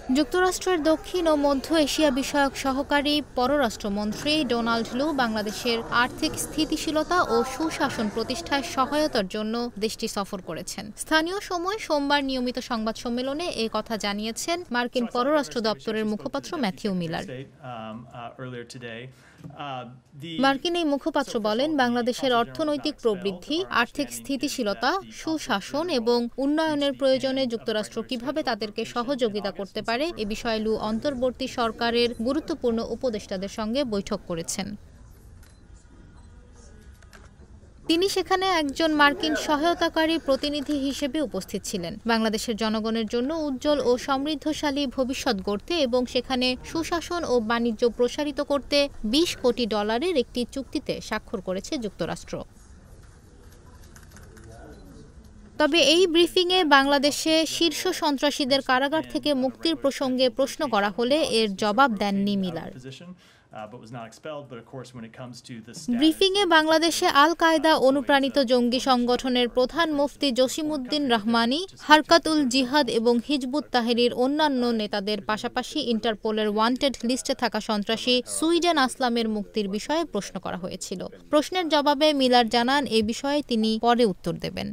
যুক্তরাষ্ট্রের দক্ষিণ ও মধ্য এশিয়া বিষয়ক সহকারী পররাষ্ট্রমন্ত্রী ডোনাল্ড লু বাংলাদেশের আর্থিক স্থিতিশীলতা ও সুশাসন প্রতিষ্ঠায় সহায়তার জন্য দেশটি সফর করেছেন। স্থানীয় সময় সোমবার নিয়মিত সংবাদ সম্মেলনে এ কথা জানিয়েছেন মার্কিন পররাষ্ট্র দপ্তরের মুখপাত্র ম্যাথিউ মিলার। মার্কিন এই মুখপাত্র বলেন, বাংলাদেশের অর্থনৈতিক প্রবৃদ্ধি, আর্থিক স্থিতিশীলতা, সুশাসন এবং উন্নয়নের প্রয়োজনে যুক্তরাষ্ট্র কিভাবে তাদেরকে সহযোগিতা করতে পারে এ বিষয়ে লু অন্তর্বর্তী সরকারের গুরুত্বপূর্ণ উপদেষ্টাদের সঙ্গে বৈঠক করেছেন। তিনি সেখানে একজন মার্কিন সহায়তাকারী প্রতিনিধি হিসেবে উপস্থিত ছিলেন। বাংলাদেশের জনগণের জন্য উজ্জ্বল ও সমৃদ্ধশালী ভবিষ্যৎ গড়তে এবং সেখানে সুশাসন ও বাণিজ্য প্রসারিত করতে $20 কোটি একটি চুক্তিতে স্বাক্ষর করেছে যুক্তরাষ্ট্র। তবে এই ব্রিফিংয়ে বাংলাদেশে শীর্ষ সন্ত্রাসীদের কারাগার থেকে মুক্তির প্রসঙ্গে প্রশ্ন করা হলে এর জবাব দেননি মিলার। ব্রিফিংয়ে বাংলাদেশে আল কায়দা অনুপ্রাণিত জঙ্গি সংগঠনের প্রধান মুফতি জসিমউদ্দিন রহমানি, হারকাতুল জিহাদ এবং হিজবুত তাহরির অন্যান্য নেতাদের পাশাপাশি ইন্টারপোলের ওয়ান্টেড লিস্টে থাকা সন্ত্রাসী সুইডেন আসলামের মুক্তির বিষয়ে প্রশ্ন করা হয়েছিল। প্রশ্নের জবাবে মিলার জানান, এ বিষয়ে তিনি পরে উত্তর দেবেন।